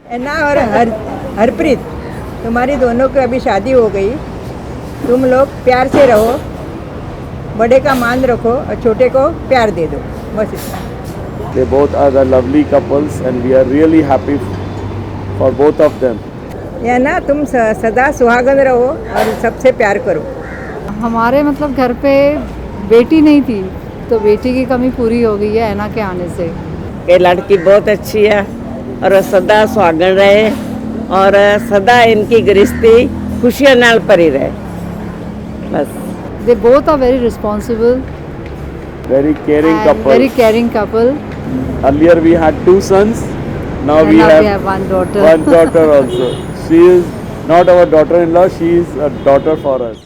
एना और हरप्रीत, तुम्हारी दोनों की अभी शादी हो गई। तुम लोग प्यार से रहो, बड़े का मान रखो और छोटे को प्यार दे दो, बस इतना। They both are the lovely couples and we are really happy for both of them. या ना तुम सदा सुहागन रहो और सबसे प्यार करो। हमारे मतलब घर पे बेटी नहीं थी, तो बेटी की कमी पूरी हो गई है ऐना के आने से। ये लड़की बहुत अच्छी है और सदा सुहागन रहे और सदा इनकी गृहस्थी खुशियों नाल भरी रहे, बस। They both are very responsible, Very caring and couple. very caring couple. Earlier we had 2 sons, now And we now have we have one daughter. one daughter also. She is not our daughter-in-law, she is a daughter for us.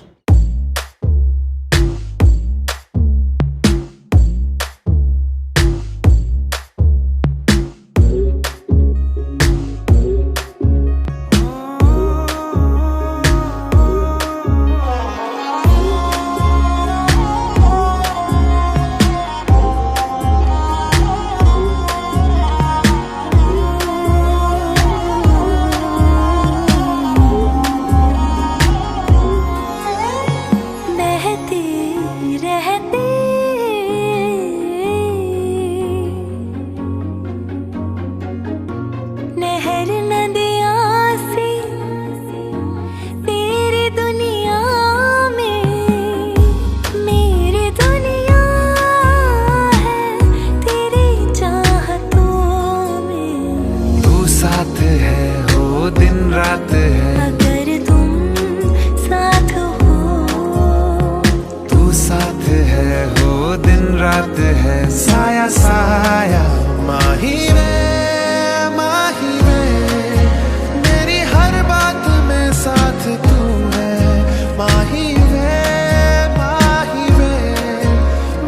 रात है साया साया माही में मेरी हर बात में साथ तू है माही में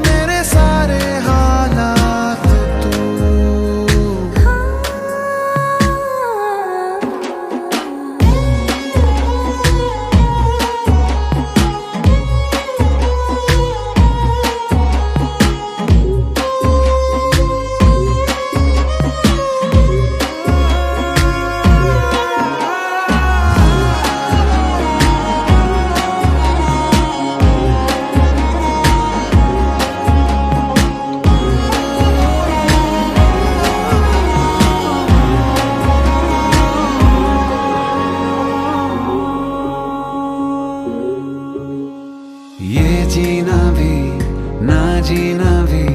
मेरे सारे हालात तू। ये जीना भी ना जीना भी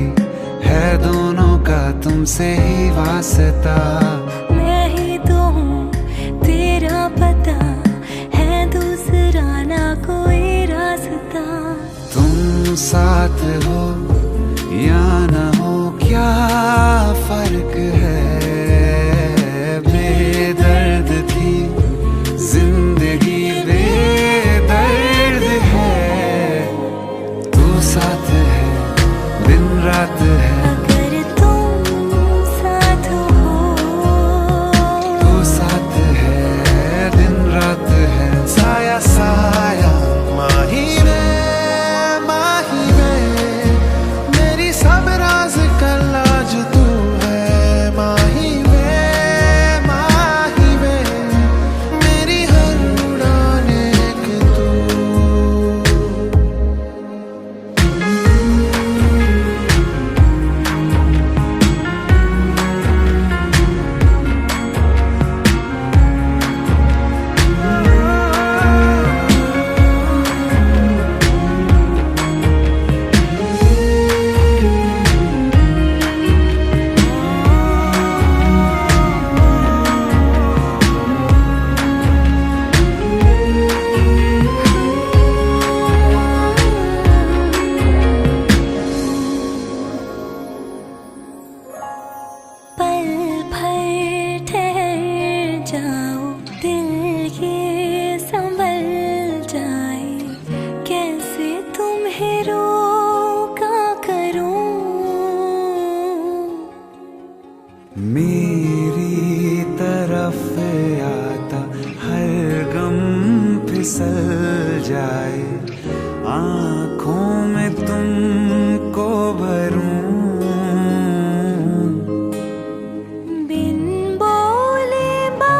है दोनों का तुमसे ही वास्ता। मैं ही तो हूँ तेरा पता है दूसरा ना कोई रास्ता। तुम साथ हो या ना हो क्या फर्क है, बेदर्द थी जिंदगी बेदर्द है। तू साथ है दिन रात है, अगर तुम साथ हो तू साथ है दिन रात है साया साया माही में मेरी सब राज का लाज तू है माही में मेरी हर उड़ान एक तू। पल भर ठहर जाओ, दिल ये संभल जाए। कैसे तुम्हें रोका करूं, मेरी तरफ आता हर गम फिसल जाए, आँखों में तुमको भरूं। बिन बोले बात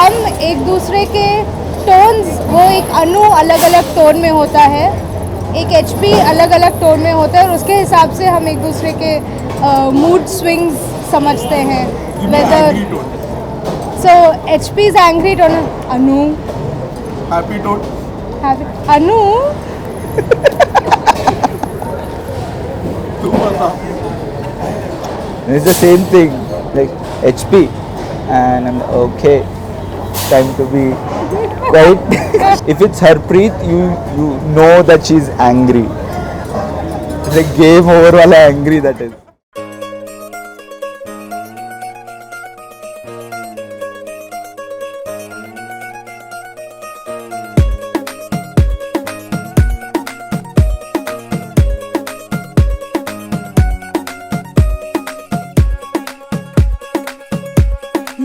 हम एक दूसरे के टोन्स, वो एक अनु अलग अलग टोन में होता है, एक एचपी अलग अलग टोन में होता है, और उसके हिसाब से हम एक दूसरे के मूड स्विंग्स समझते हैं. Weather so HP is angry tone, Anu happy tone, Anu तू बता. It's the same thing, like HP, and I'm okay. Time to be quiet. If it's Harpreet, you know that she's angry. It's like game over wala angry that is.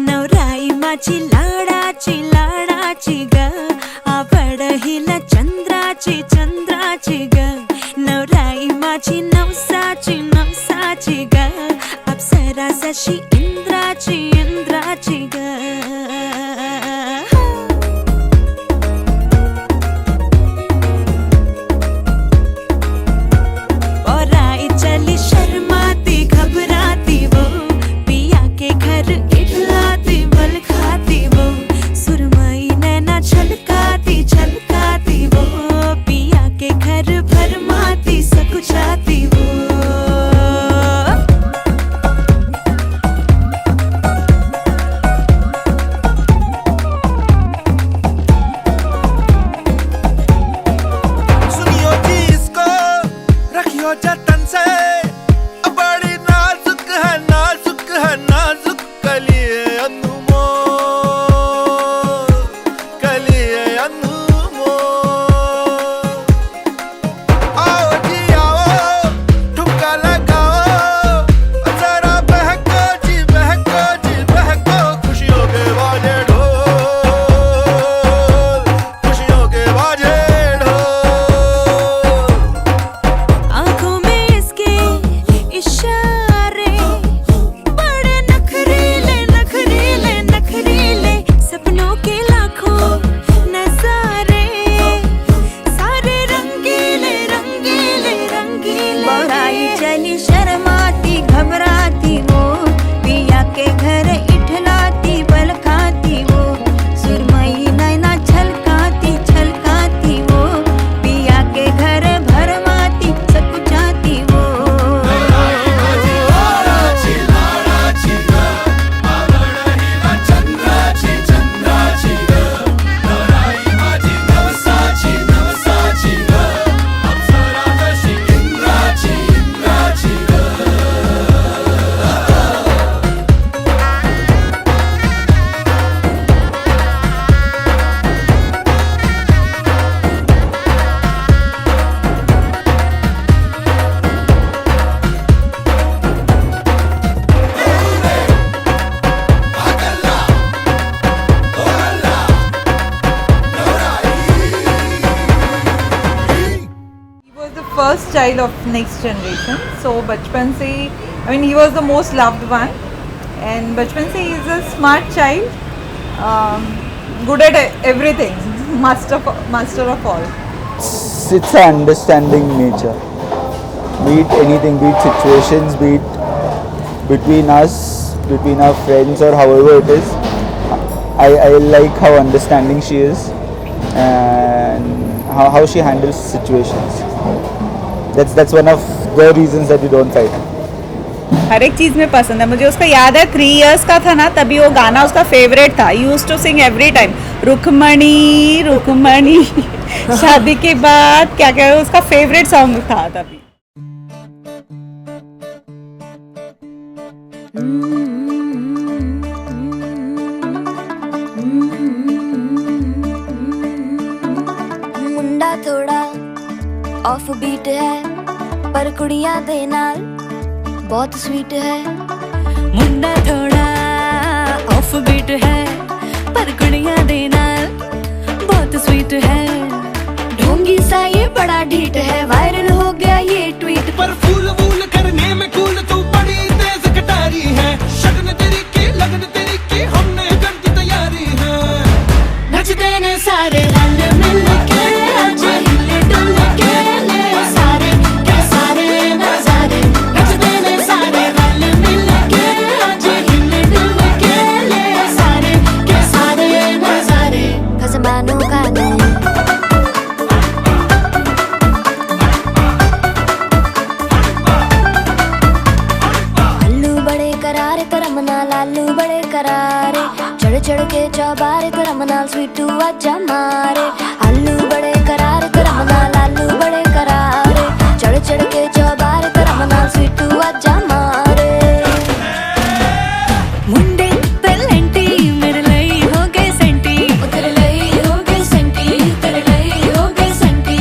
नवराई माझी लाडाची लाडाची ग, आवड हिला चंद्राची चंद्राची ग. नवराई माझी नवसाची नवसाची ग, अप्सरा जशी इंद्राची इंद्राची ग. और आई चली शर्माती घबराती वो, पिया के घर इठलाती बल खाती वो, सुरमई नैना छलकाती छलकाती वो, पिया के घर भरमाती सकुचाती वो. सुनियो जी इसको, रखियो जतन से, बड़ी नाजुक है नाजुक है नाजुक कलिए अनमोल, कलिए अनमोल. आओ जी आओ, ठुमका लगाओ, जरा बहको जी बहको जी बहको, खुशियों के बाजे ढोल, खुशियों के बाजे ढोल. आंखों में इसके इशारे, बड़े नखरीले नखरीले नखरीले, सपनों के लाखों नजारे, सारे रंगीले रंगीले रंगीले. बड़ाई चली शर्माती घबराती वो, पिया के घर इठलाती बल खाती वो, सुरमई नैना छलकाती छलकाती वो, पिया के घर भरमाती सकुचाती वो. He was the first child of next generation. So बचपन से, I mean, he was the most loved one, and बचपन से he is a smart child, good at everything, master of all. It's an understanding nature. Be it anything, be it situations, be it between us, between our friends, or however it is. I like how understanding she is and how she handles situations. That's one of the reasons that we don't fight. हर एक चीज़ में पसंद है मुझे. उसका याद है 3 years का था ना, तभी वो गाना उसका फेवरेट था. Used to sing every time, Rukmani Rukmani. शादी के बाद क्या क्या उसका फेवरेट सॉन्ग था तभी. मुंडा थोड़ा ऑफ बीट है, पर कुड़ियां दे नाल बहुत स्वीट है. मुंडा थोड़ा ऑफ बीट है, पर कुड़ियां दे नाल बहुत स्वीट है. ढोंगी सा ये बड़ा ढीठ है, वायरल हो गया ये ट्वीट. पर फूल वूल करने में कूल तू बड़ी तेज कटारी है, शगन तेरी की लगन तेरी की हमने कर दी तैयारी है. नाल आलू बड़े करारे चढ़ चढ़ के चौबारे करम नाल स्वीटू आजा मारे आलू बड़े करारे करम नाल आलू बड़े करारे चढ़ चढ़ के चौबारे करम नाल स्वीटू आजा मारे मुंडे ते लेंटी मेरे लई हो गए सेंटी तेरे लई हो गए सेंटी तेरे लई हो गए सेंटी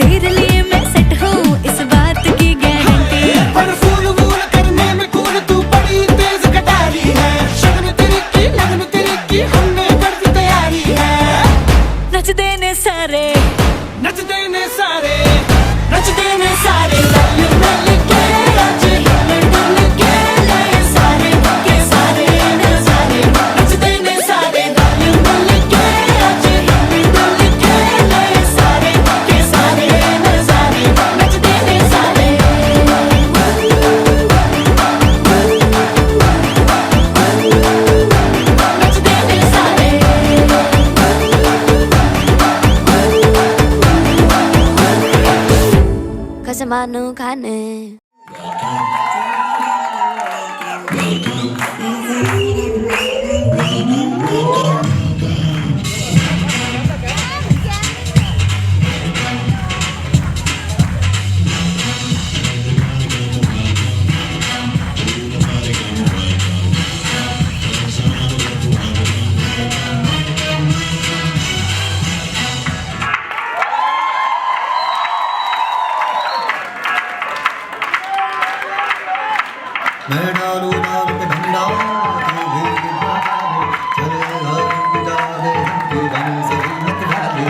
तेरे लिए मैं सेट हूँ इस बात की गारंटी पर फूल वूल करने में कूल तू बड़ी तेज कटारी है शगन तेरी की लगन तेरी की हमने कर दी तैयारी है नच देने सारे नच देने सारे नच देने सारे लल्ले लल्ले के आज लल्ले लल्ले के ले सारे के सारे नजारे नच देने सारे लल्ले लल्ले के आज लल्ले लल्ले के ले सारे के सारे नजारे नच देने सारे नच देने सारे खसमानो खाने मैं डालू डाल पे डंडा चलेगा गुजारे के गाने से मत डाले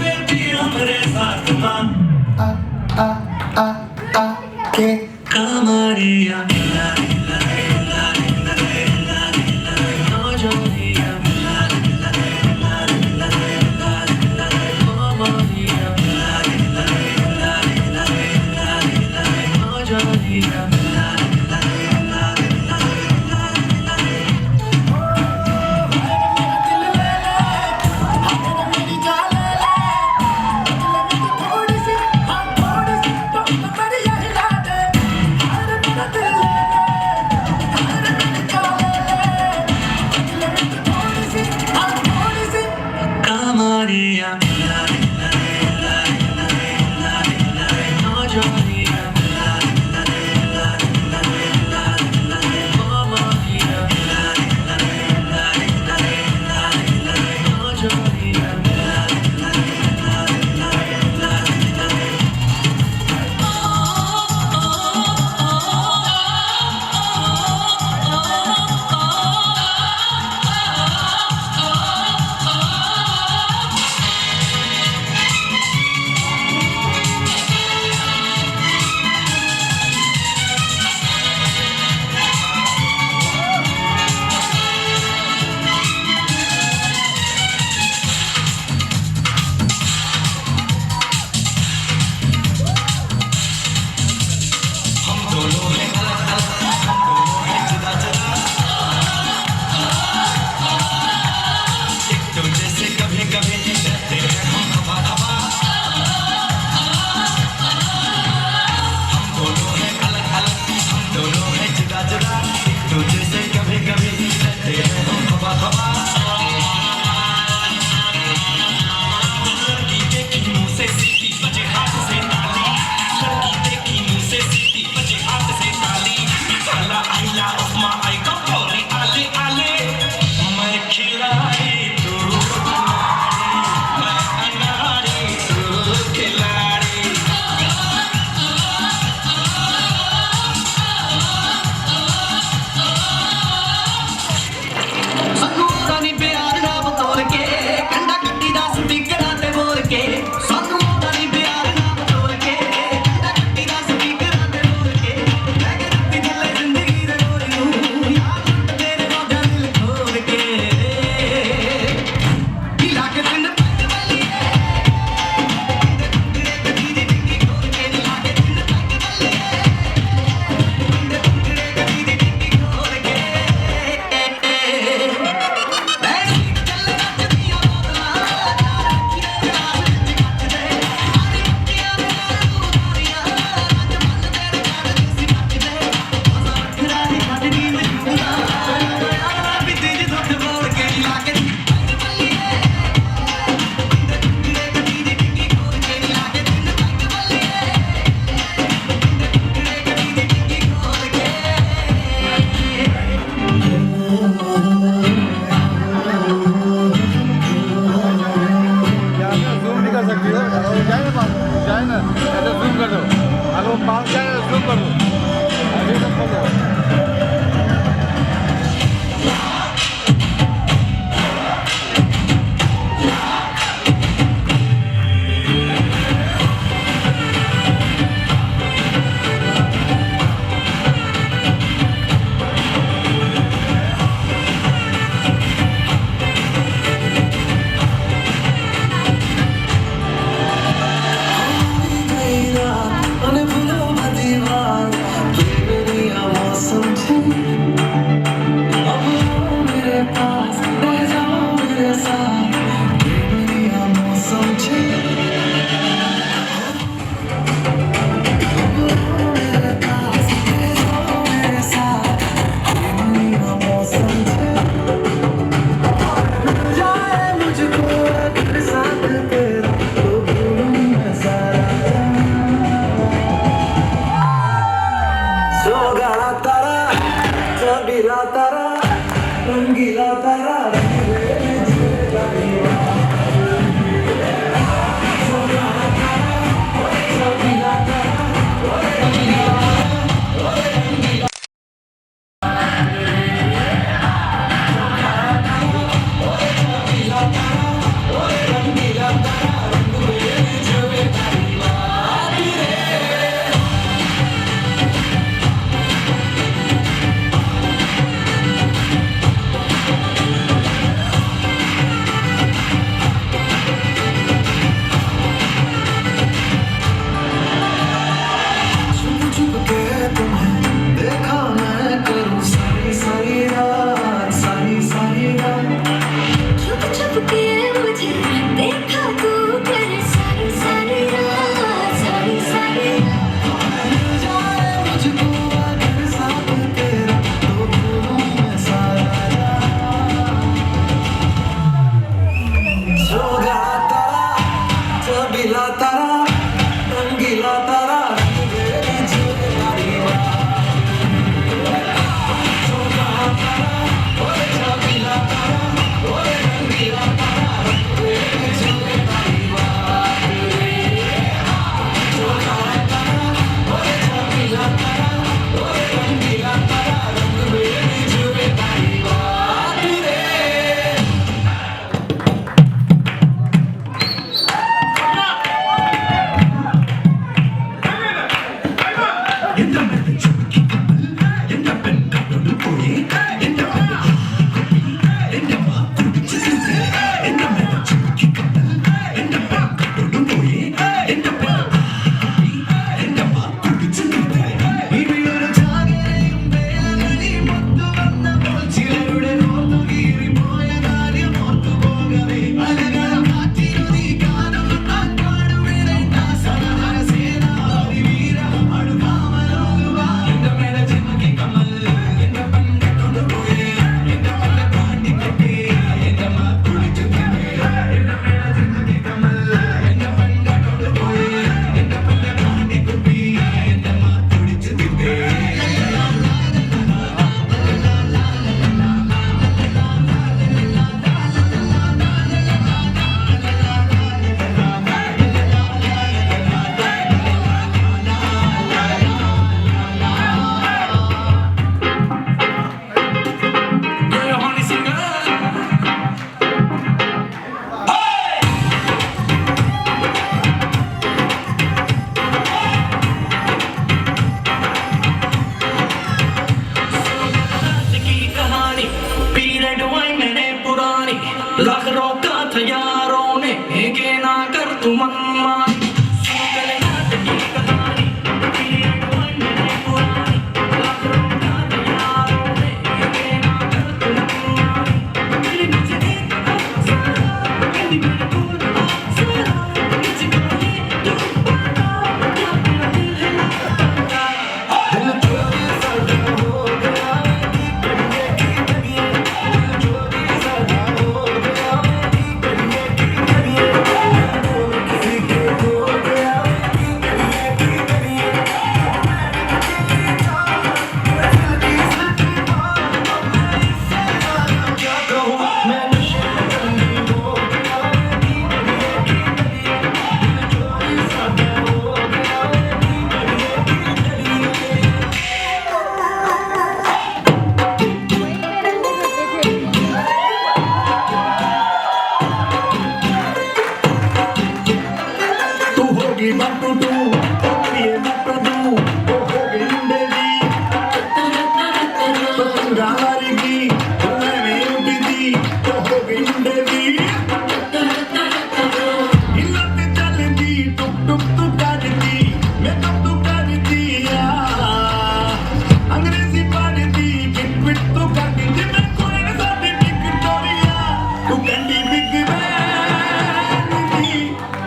बेबी हमरे साथ मां के कमरिया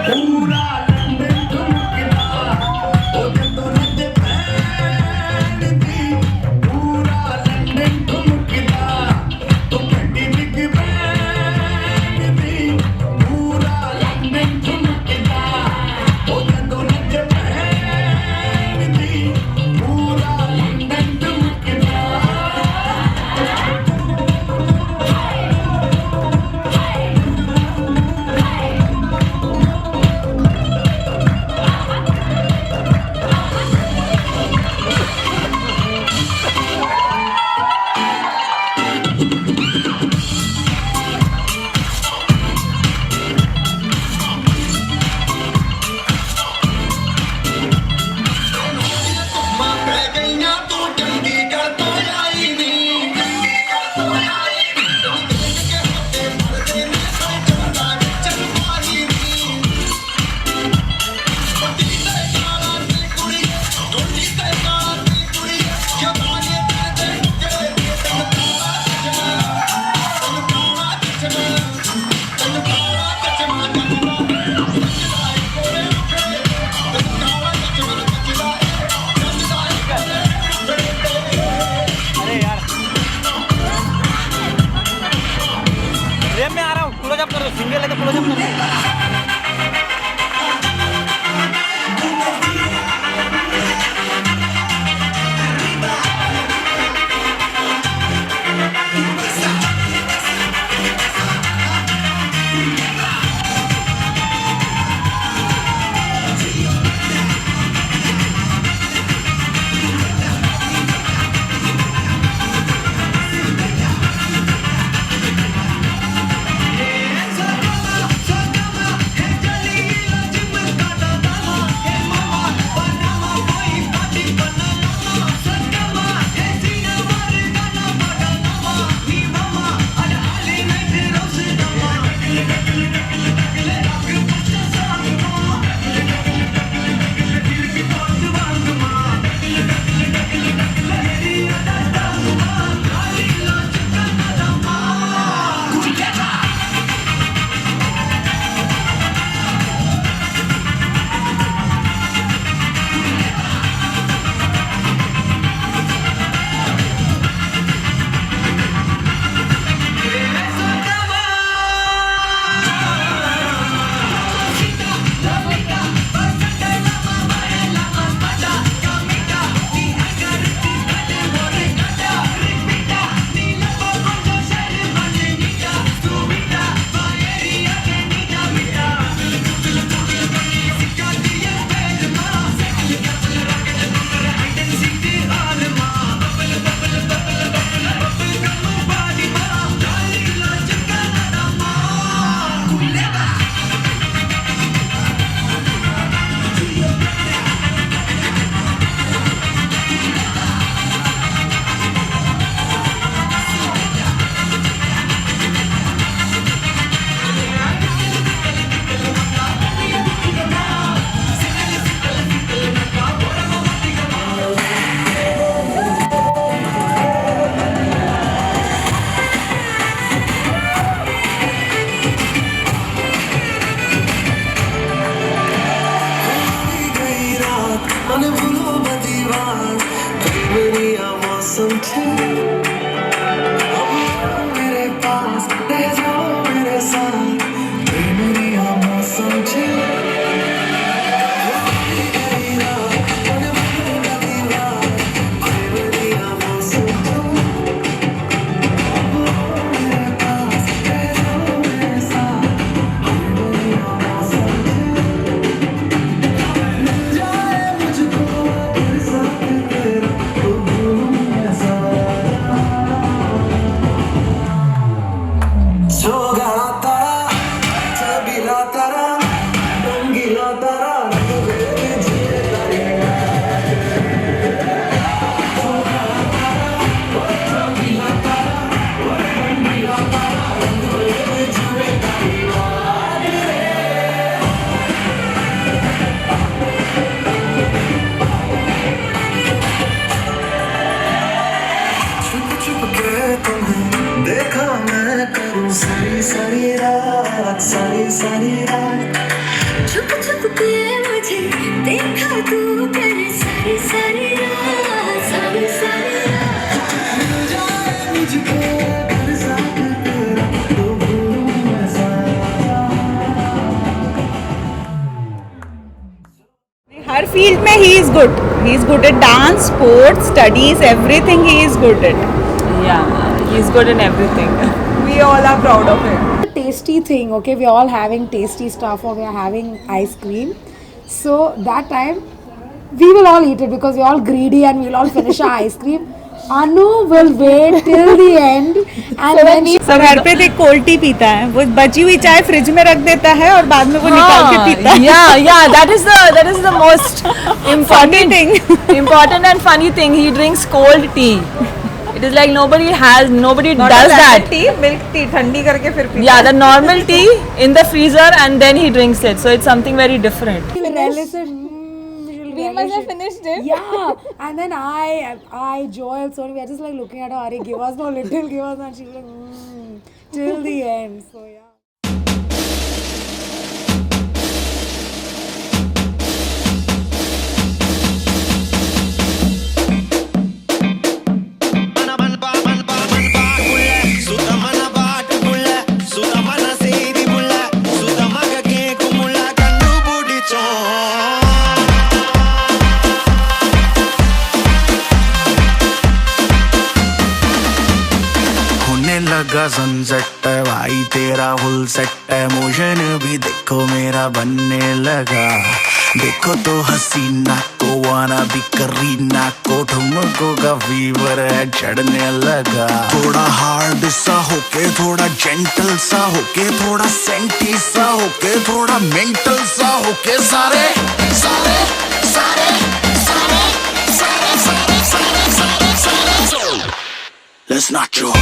पूरा लंदन ठुमकदा मेरे पास रह जाओ मेरे साथ मेरी आँखों समझे सारी रात छुप छुप के मुझे देखा तू कर सारी सारी रात मिल जाए मुझको घर साथ तेरा तो भूलूं मैं सारा हर फील्ड में he is good at dance, sports, studies, everything he is good at. He is good in everything. We all are proud of him. Tasty thing, okay, we're all having tasty stuff or we're having ice cream, so that time we will all eat it because we're all greedy and we'll all finish our ice cream. Anu will wait till the end and then सब घर पे देख cold T पीता है, वो बची हुई चाय फ्रिज में रख देता है और बाद में वो निकाल के पीता है. Yeah, that is the most important and funny thing. He drinks cold tea. It is like nobody does that. Tea, milk tea, ठंडी करके फिर पीता. Yeah, the normal tea in the freezer and then he drinks it. So it's something very different. we must have finished it. Yeah, and then I, Joy, so we are just like looking at her. Arey, give us no little, give us no. She was like, till the end. So yeah. लगा sunset भाई तेरा full set है motion भी देखो मेरा बनने लगा देखो तो हसीना को वाना भी करीना को ठुमको का फीवर है चढ़ने लगा थोड़ा हार्ड सा होके थोड़ा जेंटल सा होके थोड़ा सेंटी सा होके थोड़ा मेंटल सा होके सारे सारे सारे सारे सारे सारे सारे सारे सारे Let's not joke.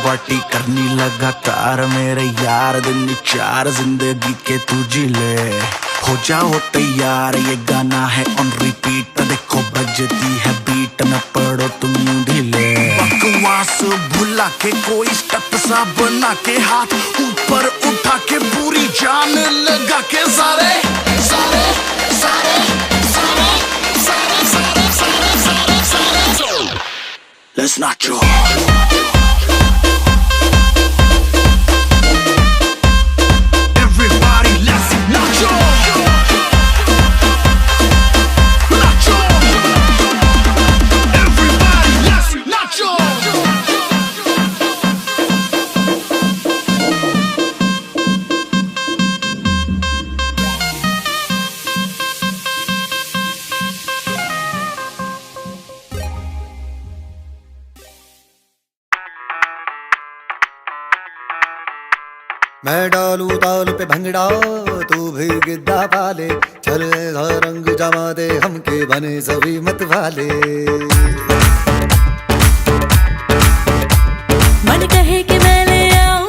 पार्टी करनी लगातार मेरे यार दिन 4 जिंदगी के तू जी ले हो जाओ तैयार ये गाना है ऑन रिपीट देखो बजती है बीट न पड़ो तुम ढीले बकवास भुला के कोई स्टेप सा बना के हाथ ऊपर उठा के पूरी जान लगा के सारे सारे सारे सारे सारे सारे सारे सारे सारे Let's not joke. मैं डालू ताल पे भंगड़ा तू भी गिद्दा पाले चले रंग जमा दे हमके बने सभी मत वाले मन कहे कि मैं ले आऊं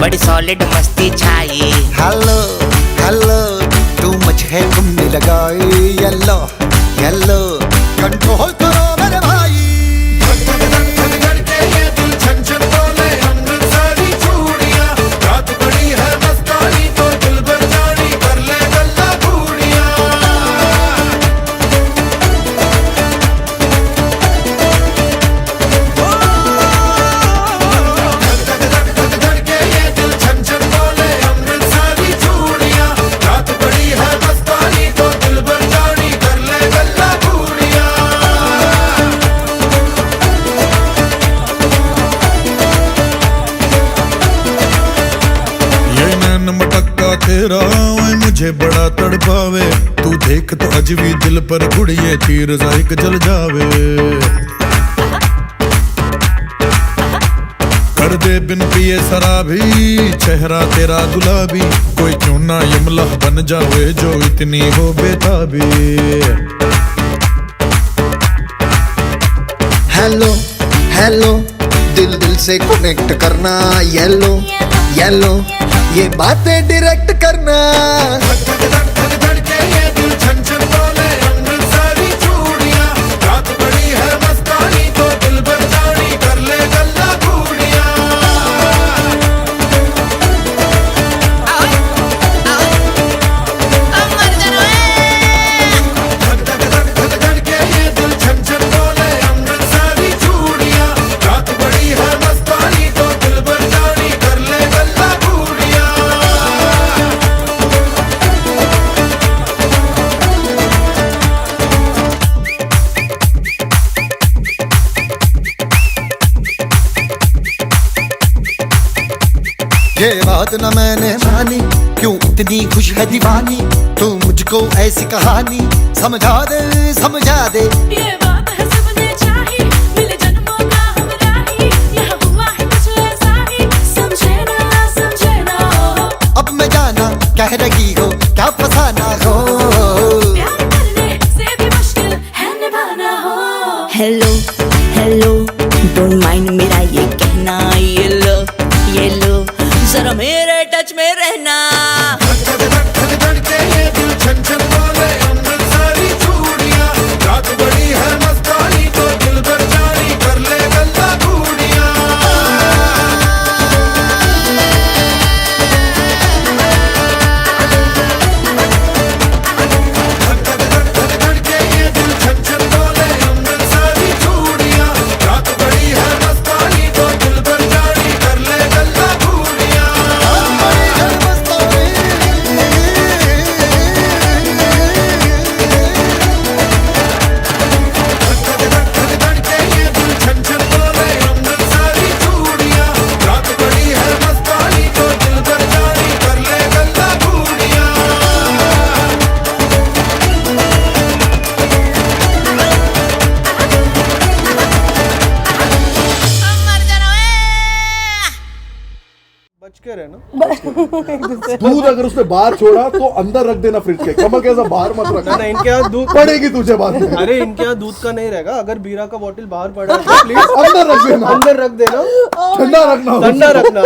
बड़ी सॉलिड मस्ती छाई। हेलो हेलो टू मच है तुमने लगाई येलो येलो कंट्रोल करो मेरे भाई। धड़ के ये दिल छन छन बोले अमृतसरी चूड़ियां, रात बड़ी है मस्तानी तो दिल भर जानी कर ले गल्ला घूड़ियां। धड़ के ये दिल छन छन बोले अमृतसरी चूड़ियां, रात बड़ी है मस्तानी तो दिल भर जानी कर ले गल्ला घूड़ियां। ये नैन मटक्का तेरा ओए मुझे बड़ा तड़पावे, तू देख तो अज भी दिल पर गुड़िए तीर जाइक जल जावे। कर दे बिन पिए शराबी चेहरा तेरा गुलाबी, कोई क्यों ना यमला बन जावे जो इतनी हो बेताबी। हेलो हेलो दिल दिल से कनेक्ट करना येलो येलो ये बातें डायरेक्ट करना। धड़ के ये दिल छन छन बोले अमृतसरी चूड़ियां, रात बड़ी है मस्तानी तो दिल भर जानी कर ले गल्ला घूड़ियां। धड़ के ये दिल छन छन बोले अमृतसरी चूड़ियां, रात बड़ी है मस्तानी तो दिल भर जानी कर ले गल्ला घूड़ियां। ये बात न मैंने मानी क्यों इतनी खुश है दीवानी, तू मुझको ऐसी कहानी समझा दे समझा दे। ये बात है सबने चाही, मिले जन्मों का हमरा ही, यह हुआ है कुछ ऐसा ही, समझे ना अब मैं जाना कह रही हो क्या फसाना हो। प्यार करने से भी मुश्किल है निभाना हो। हेलो हेलो डोंट माइंड मेरा ये कहना, ये लो जरा मेरे टच में रहना। धड़ के ये दिल छन छन बोले अमृतसरी चूड़ियां, रात बड़ी है मस्तानी तो दिल भर जानी कर ले गल्ला घूड़ियां। धड़ के ये दिल छन छन बोले अमृतसरी चूड़ियां, रात बड़ी है मस्तानी तो दिल भर जानी कर ले गल्ला घूड़ियां। धड़ के ये दिल छन छन बोले अमृतसरी चूड़ियां, रात बड़ी है मस्तानी तो दिल भर जानी कर ले गल्ला घूड़ियां। बच के रहना। दूध अगर उसने बाहर छोड़ा तो अंदर रख देना फ्रिज के, कमल कैसा बाहर मत रखना। नहीं, इनके यहाँ दूध पड़ेगी तुझे बाद में। अरे इनके यहाँ दूध का नहीं रहेगा, अगर बीरा का बोतल बाहर पड़ा है तो प्लीज अंदर रख देना, अंदर रख देना, ठंडा रखना, ठंडा रखना।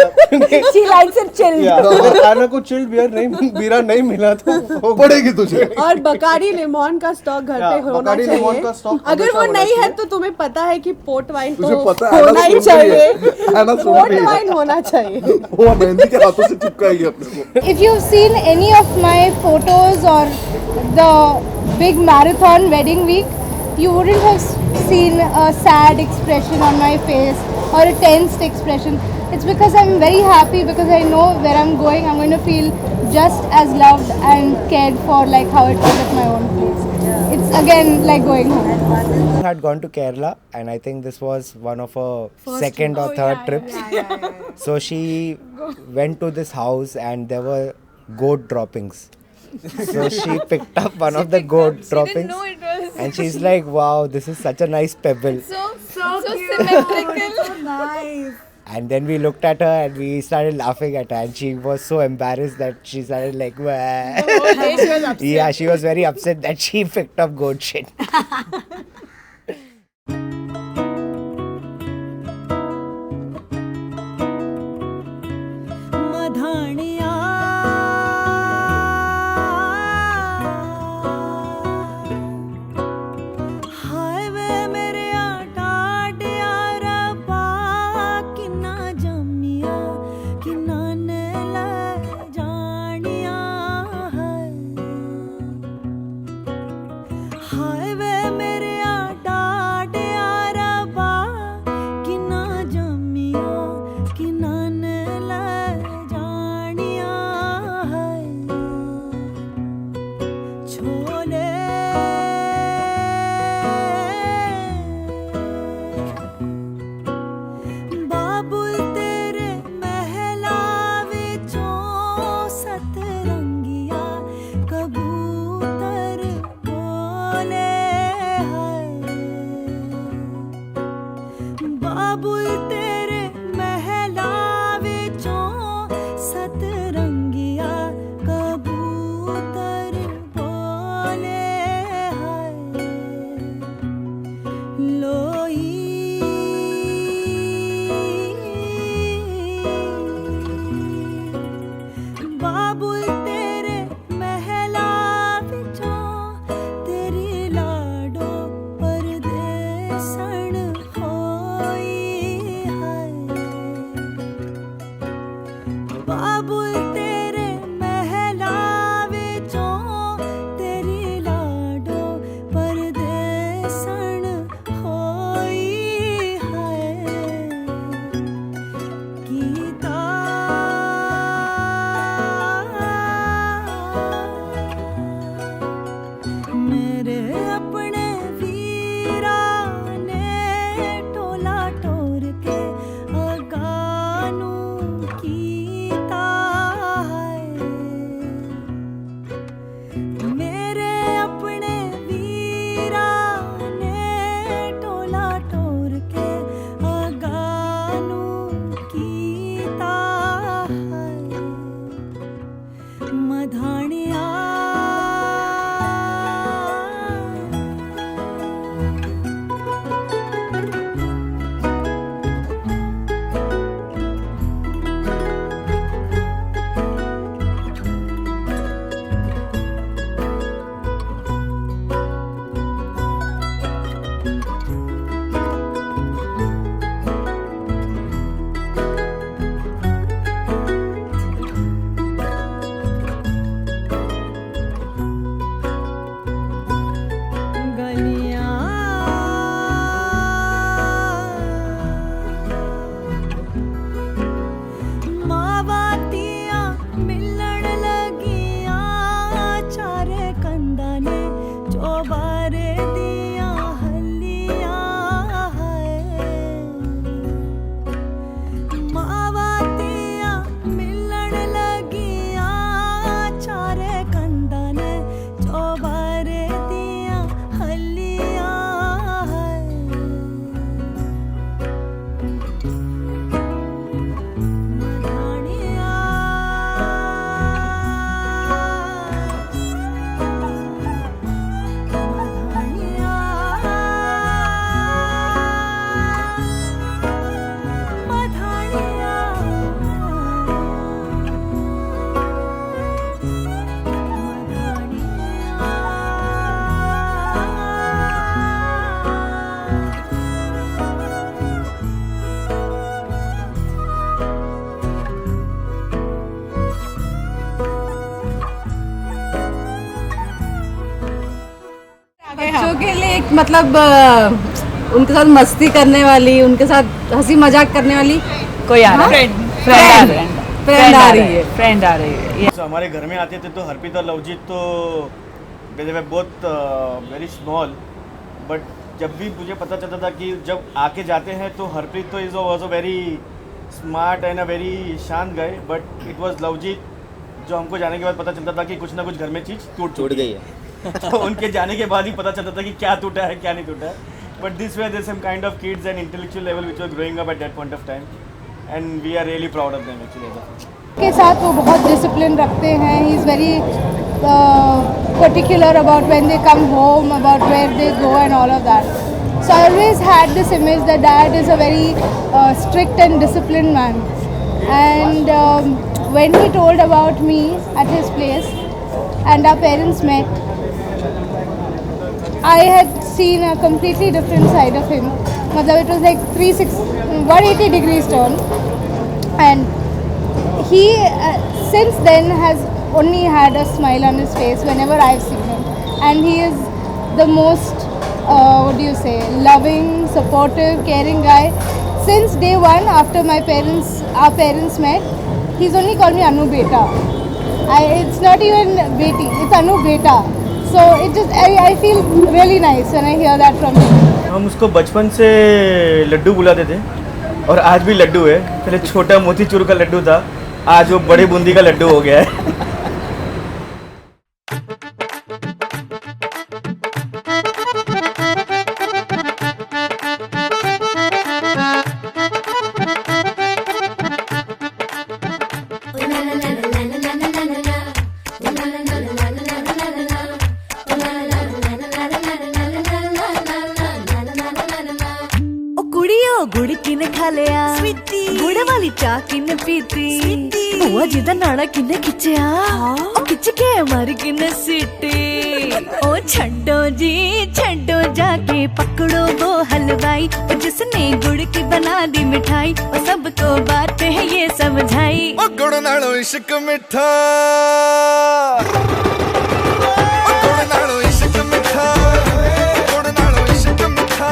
अगर आना को चिल्ड बियर नहीं बीरा नहीं मिला तो पड़ेगी तुझे। और बकारी लेमन का स्टॉक घर पे होना बकारी लेमन चाहिए। का स्टॉक अगर वो हमेशा नहीं होना है तो तुम्हें पता है कि पोर्ट वाइन तो तुझे पता है, होना ही चाहिए, पोर्ट चाहिए। वाइन होना चाहिए। वो मेहंदी के हाथों से चिपकाएगी अपने को। If you've seen any of my photos or the big marathon wedding week, you wouldn't have seen a sad expression on my face or a tensed expression. It's because I'm very happy because I know where I'm going. I'm going to feel just as loved and cared for like how it was at my own place. It's again like going home. I had gone to Kerala and I think this was one of her second or third trips. So she went to this house and there were goat droppings. So she picked up one of the goat droppings and she's like, wow, this is such a nice pebble. So symmetrical. So nice. And then we looked at her and we started laughing at her and she was so embarrassed that she started like, wah. She was upset. Yeah, she was very upset that she picked up goat shit. मधानिया हाय वे मेरे टाटिया रब्बा किन्ना जम्मिया किन्ना ने ले जानिया हाय वे मेरे टाटिया रब्बा किन्ना जम्मिया किन्ना ने ले जानिया छोले बाबुल तेरे महला विचों सतरंगिया कबूतर बोले बाबुल तेरे महला विचों सतरंगिया कबूतर बोले लोई बाबुल तेरे महला विचों तेरी लाडो परदेसण होई बाबुल तेरे महला विचों तेरी लाडो परदेसण होई गीता मेरे अपने वीरा ने टोला टोर के अगानू कीता मेरे अपने वीरा ने टोला टोर के अगानू कीता मधानिया गलियां मावातियां मिलण लगियां चारे कंदा ने चौबारे दियां हलियां मावातियां मिलण लगियां चारे कंदा ने चौबारे दियां हलियां मधानिया मधानिया बच्चों के लिए एक मतलब उनके साथ मस्ती करने वाली उनके साथ हंसी मजाक करने वाली कोई आ रहा है फ्रेंड आ रही है फ्रेंड आ रही है So, हमारे घर में आते थे तो हरप्रीत और लवजीत तो they were both very small but जब भी मुझे पता चलता था कि जब आके जाते हैं तो हरप्रीत तो was a very smart and a very शांत गए बट इट वॉज लवजीत जो हमको जाने के बाद पता चलता था कि कुछ ना कुछ घर में चीज़ टूट गई है तो उनके जाने के बाद ही पता चलता था कि क्या टूटा है क्या नहीं टूटा है but this way there some kind of kids and intellectual level which were growing up at that point of time and we are really proud of them actually के साथ वो बहुत डिसिप्लिन रखते हैं he is very particular about when they come home about where they go and all of that so I always had this image that dad is a very strict and disciplined man and when he told about me at his place and our parents met, I had seen a completely different side of him. Matlab, it was like 180 degrees turn, and he since then has only had a smile on his face whenever I've seen him, and he is the most loving, supportive, caring guy. Since day one, after our parents met, he's only called me Anu Beta. It's not even Beti, it's Anu Beta. So I feel really nice when I hear that from him. हम उसको बचपन से लड्डू बुलाते थे और आज भी लड्डू है। पहले छोटा मोतीचूर का लड्डू था, आज वो बड़े बूंदी का लड्डू हो गया है। गुड़ किने खा लिया गुड़ वाली चाह किने पीती बुआ जी दा नाड़ा किने खिंचया ओ खिंच के मारी किने सीटी ओ छड्डो जी छड्डो जाके पकड़ो वो हलवाई ओ जिसने गुड़ की बना दी मिठाई ओ सबको बात है ये समझाई ओ गुड़ नालो इश्क मिठा ओ गुड़ नालो इश्क मिठा गुड़ नालो इश्क मिठा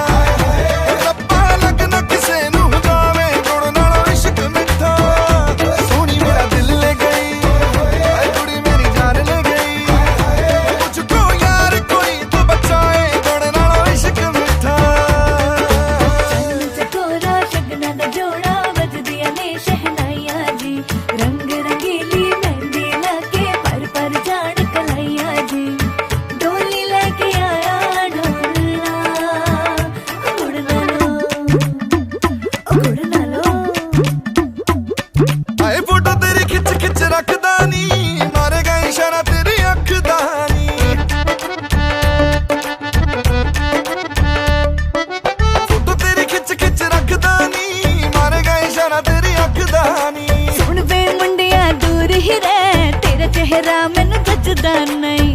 मैंने जजदा नहीं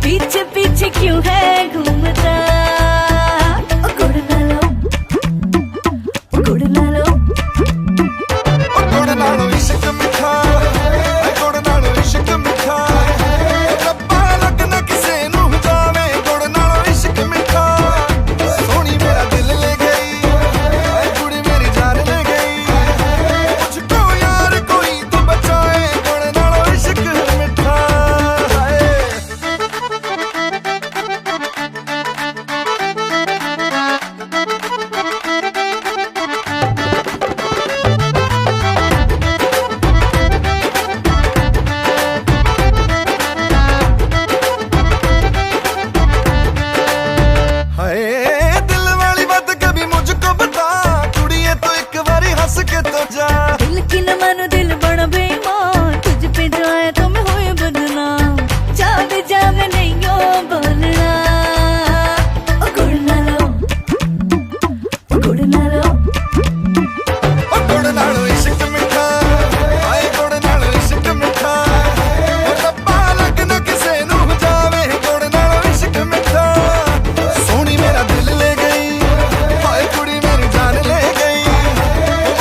पीछे पीछे क्यों है घूमता ओ गुड़ नालो ओ गुड़ नालो ओ गुड़ नालो इश्क मिठा गुड़ नालो इश्क मिठा रब्बा लगना किसे नू जावे गुड़ नालो इश्क मिठा सोनी मेरा दिल ले गई कुड़ी मेरी जान ले गई मुझको यार कोई तो बचाए गुड़ नालो इश्क मिठा। दिल की न मानो दिल बड़ा बेईमान तुझ पे जो आया तो मैं होए बदनाम जावे जावे नहीं हो बोलना ओ गुड़ नालो ओ गुड़ नालो ओ गुड़ नालो इश्क मिठा आए गुड़ नालो इश्क मिठा रब्बा लगना किसे नू जावे गुड़ नालो इश्क मिठा सोनी मेरा दिल ले गई हाय कुड़ी मेरी जान ले गई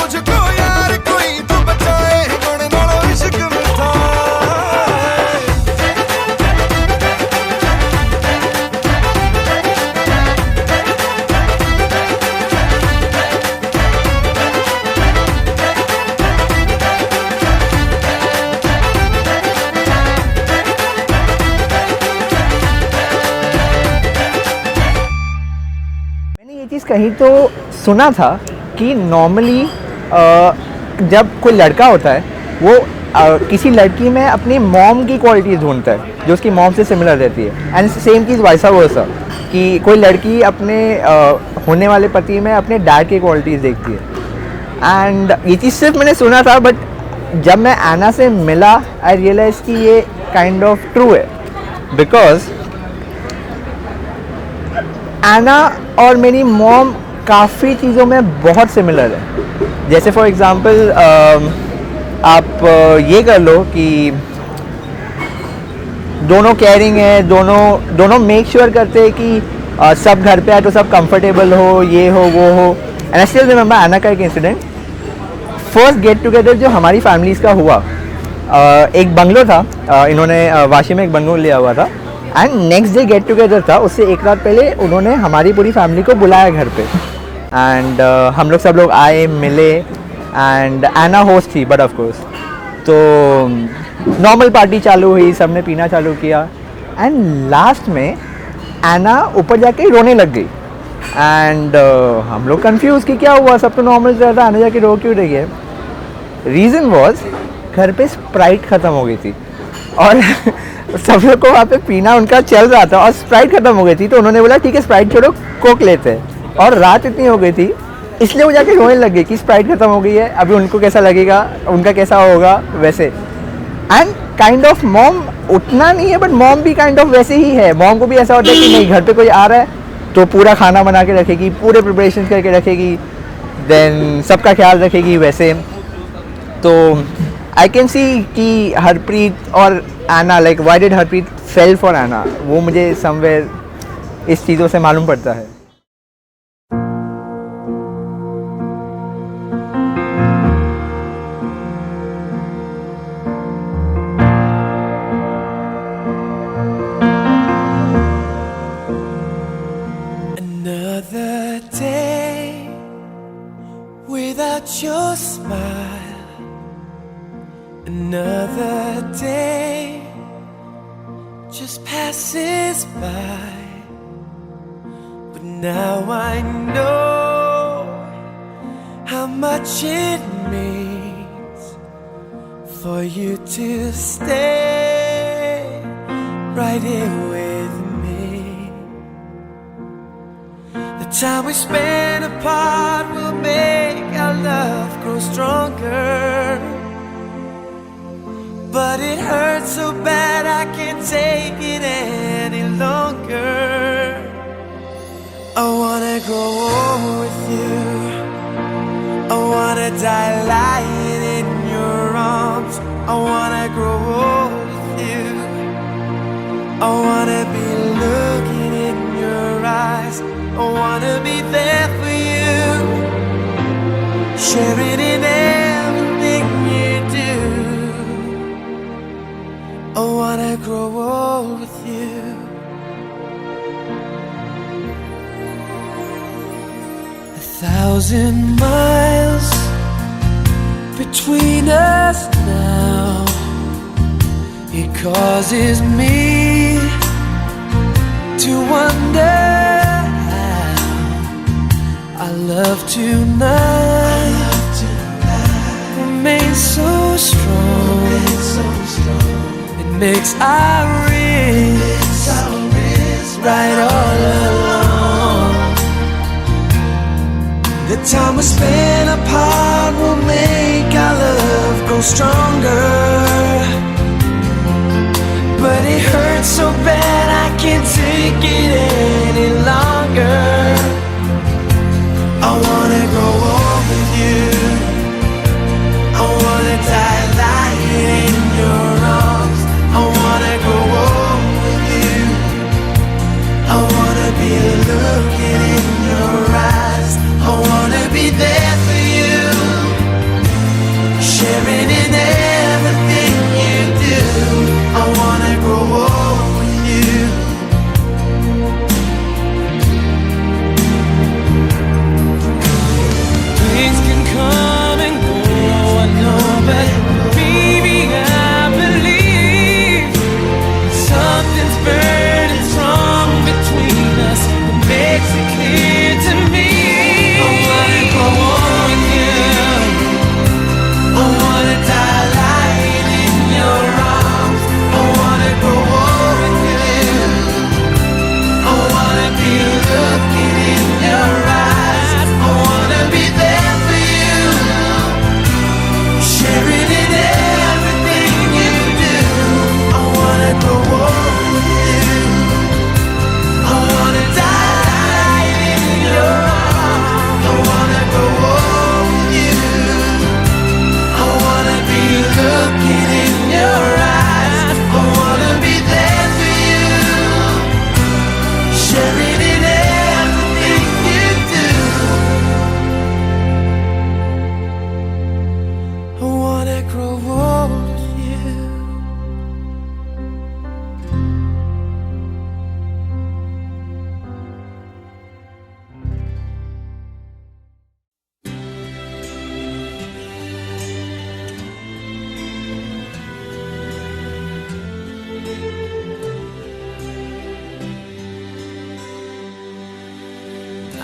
मुझको यार कोई तो बचाए गुड़ नालो इश्क मिठा। मैंने ये चीज़ कहीं तो सुना था कि नॉर्मली जब कोई लड़का होता है वो किसी लड़की में अपनी मॉम की क्वालिटीज़ ढूंढता है जो उसकी मॉम से सिमिलर रहती है एंड सेम चीज़ वाइसा वर्सा कि कोई लड़की अपने होने वाले पति में अपने डैड की क्वालिटीज़ देखती है एंड ये चीज़ सिर्फ मैंने सुना था बट जब मैं एना से मिला आई रियलाइज़ कि ये काइंड ऑफ ट्रू है बिकॉज एना और मेरी मॉम काफ़ी चीज़ों में बहुत सिमिलर है। जैसे फॉर एग्ज़ाम्पल आप ये कर लो कि दोनों केयरिंग है, दोनों मेक श्योर करते हैं कि सब घर पे आए तो सब कंफर्टेबल हो, ये हो वो हो। एंड आई स्टिल रिमेंबर आना का एक इंसिडेंट, फर्स्ट गेट टुगेदर जो हमारी फैमिलीज़ का हुआ, एक बंगलो था, इन्होंने वाशी में एक बंगलो लिया हुआ था, and next day get together था। उससे एक रात पहले उन्होंने हमारी पूरी फैमिली को बुलाया घर पे, एंड हम लोग सब लोग आए, मिले, एंड एना होस्ट थी बट ऑफ कोर्स। तो नॉर्मल पार्टी चालू हुई, सबने पीना चालू किया, एंड लास्ट में एना ऊपर जाके रोने लग गई। एंड हम लोग कंफ्यूज कि क्या हुआ, सब तो नॉर्मल चल रहा, आना जाके रो क्यों रही है। रीज़न वॉज घर पे स्प्राइट ख़त्म हो गई थी और सब लोग को वहाँ पे पीना उनका चल रहा था और स्प्राइट ख़त्म हो गई थी। तो उन्होंने बोला ठीक है स्प्राइट छोड़ो, कोक लेते हैं। और रात इतनी हो गई थी इसलिए वो जाके रोने लग गई कि स्प्राइट ख़त्म हो गई है, अभी उनको कैसा लगेगा, उनका कैसा होगा वैसे। एंड काइंड ऑफ मॉम उतना नहीं है बट मॉम भी काइंड ऑफ वैसे ही है। मॉम को भी ऐसा होता है कि नहीं घर पे कोई आ रहा है तो पूरा खाना बना के रखेगी, पूरे प्रिपरेशन करके रखेगी, देन सबका ख्याल रखेगी वैसे। तो आई कैन सी कि हरप्रीत और आना, like why did Harpreet fail for आना, वो मुझे समवेयर इस चीज़ों से मालूम पड़ता है। Another day without your smile, another day just passes by, but now I know how much it means for you to stay right here with me. The time we spend apart will make our love grow stronger, but it hurts so bad I can't take it any longer. I wanna grow old with you, I wanna die lying in your arms. I wanna grow old with you, I wanna be looking in your eyes, I wanna be there for you, sharing in everything you do. I wanna grow old with you. 1,000 miles between us now, it causes me to wonder how our love tonight remains so strong. It makes our wrists right all along. The time we spend apart will make our love grow stronger, but it hurts so bad I can't take it any longer. I wanna grow old with you, I wanna die lying in your arms. I wanna grow old with you, I wanna be looking in your eyes, I wanna be there for you, sharing in everything you do. I wanna grow old with you.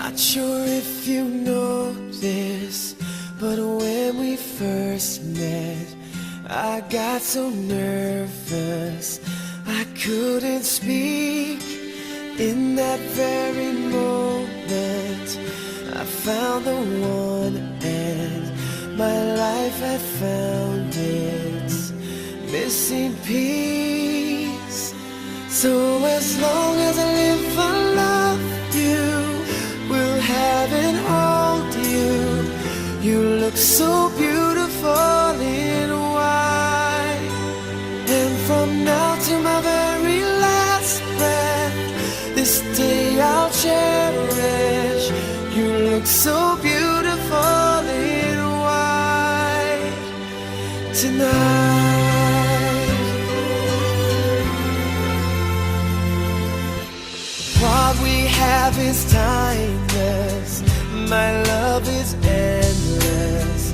Not sure if you know this, but when we first met, I got so nervous I couldn't speak. In that very moment, I found the one, and my life had found its missing piece. So as long as I live, I love you, will have and hold you. You look so beautiful in white, and from now to my very last breath, this day I'll cherish. You look so beautiful in white tonight. What we have is timeless, my love is endless,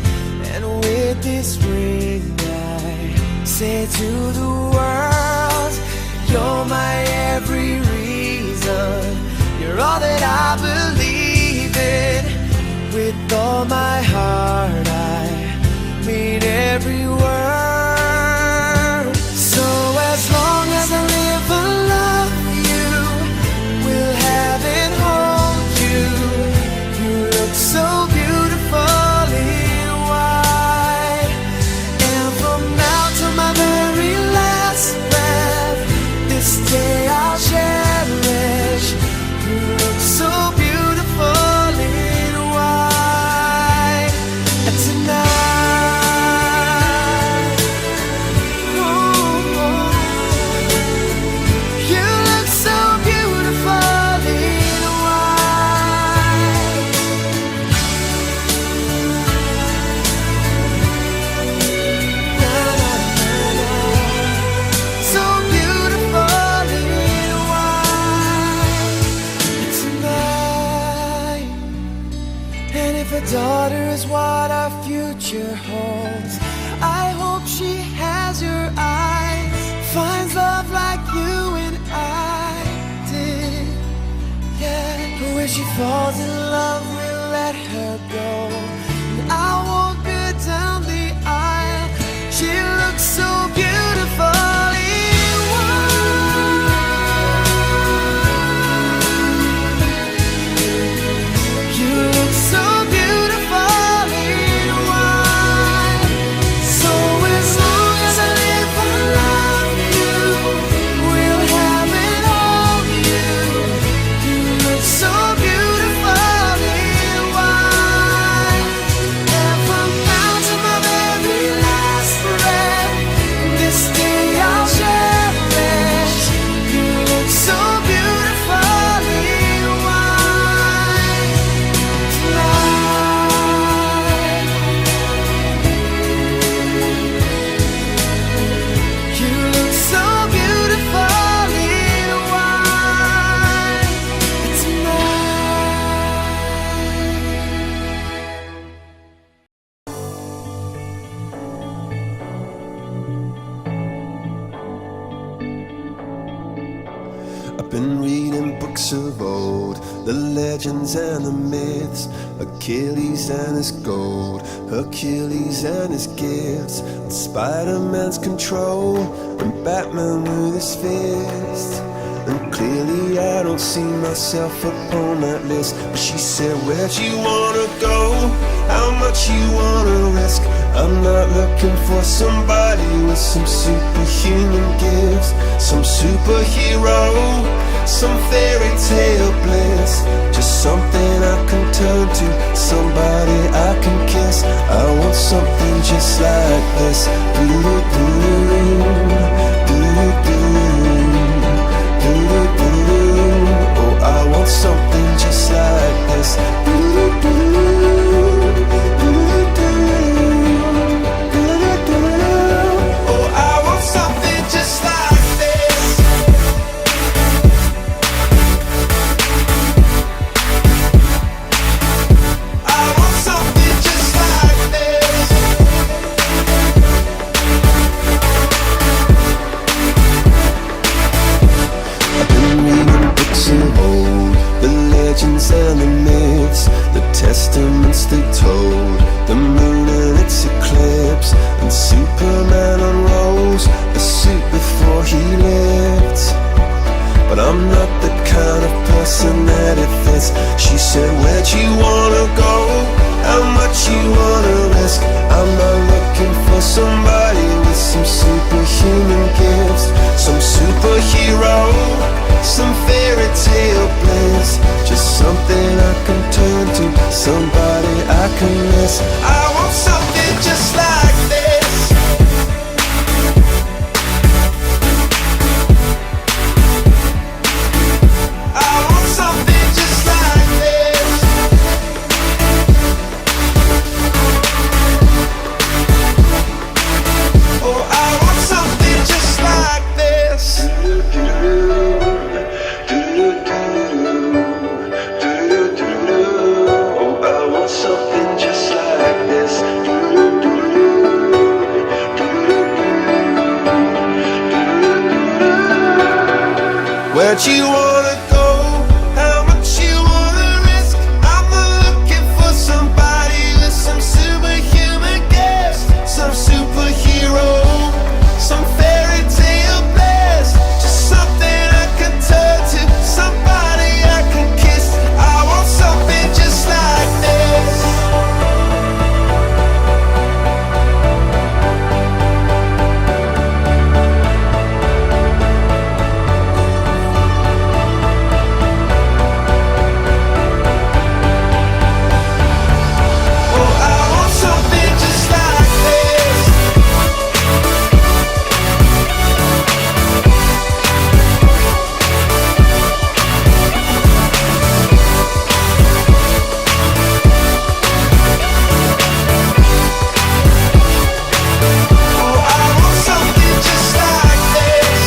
and with this ring I say to the world, you're my every reason, you're all that I believe in. With all my heart I mean every word. So as long as I live, I love you, will have and hold you. You look so beautiful in white, and from now to my very last breath, this day I'll cherish. You look so beautiful in white tonight. Ooh, you look so beautiful in white. Na, na, na, na. So beautiful in white tonight. And if a daughter is what our future holds, I hope she has your eyes, finds love like you and I did. Yeah, but when she falls in love, we'll let her go, and I'll walk her down the aisle. She looks so beautiful in white. You look so beautiful in white. So as long as I live, I love you, will have and hold you. You look so beautiful in white, and from now to my very last breath, this day I'll cherish. You look so beautiful in white tonight. You look so beautiful in white I've been reading books of old, the legends and the myths, Achilles and his gold, Hercules and his gifts, and Spider-Man's control, and Batman with his fist. And clearly I don't see myself upon that list. But she said, where'd you wanna go? How much you wanna risk? I'm not looking for somebody with some superhuman gifts, some superhero, some fairy tale bliss. Just something I can turn to, somebody I can kiss. I want something just like this. Oh, I want something just like this. Oh, I want something just like this. I want something just like this. testaments they told, the moon and its eclipse, and Superman unrolls a suit before he lived. But I'm not the kind of person that it fits. She said, where'd you wanna go? How much you wanna risk? I'm not looking for somebody with some superhuman gifts, some superhero, some fairy tale bliss. Just something I can turn to, somebody I can miss. I want something just like this. I want something just like this. Oh, I want something just like this. Oh, I want something just like this. Where'd you wanna go? How much you wanna risk? I'm not looking for somebody with some superhuman gifts, some superhero, some fairy tale bliss. Just something I can turn to, somebody I can kiss. I want something just like this. Oh, I want something just like this. Oh, I want something just like this.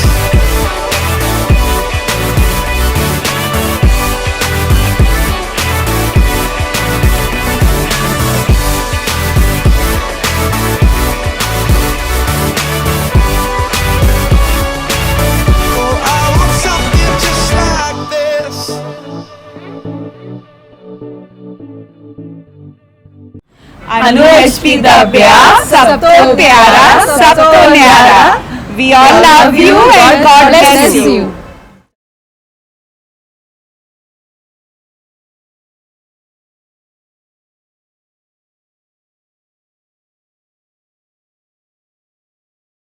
Oh, I want something just like this. Anu HP दबिया सब तो प्यारा सब तो न्यारा. We all love you and God bless you.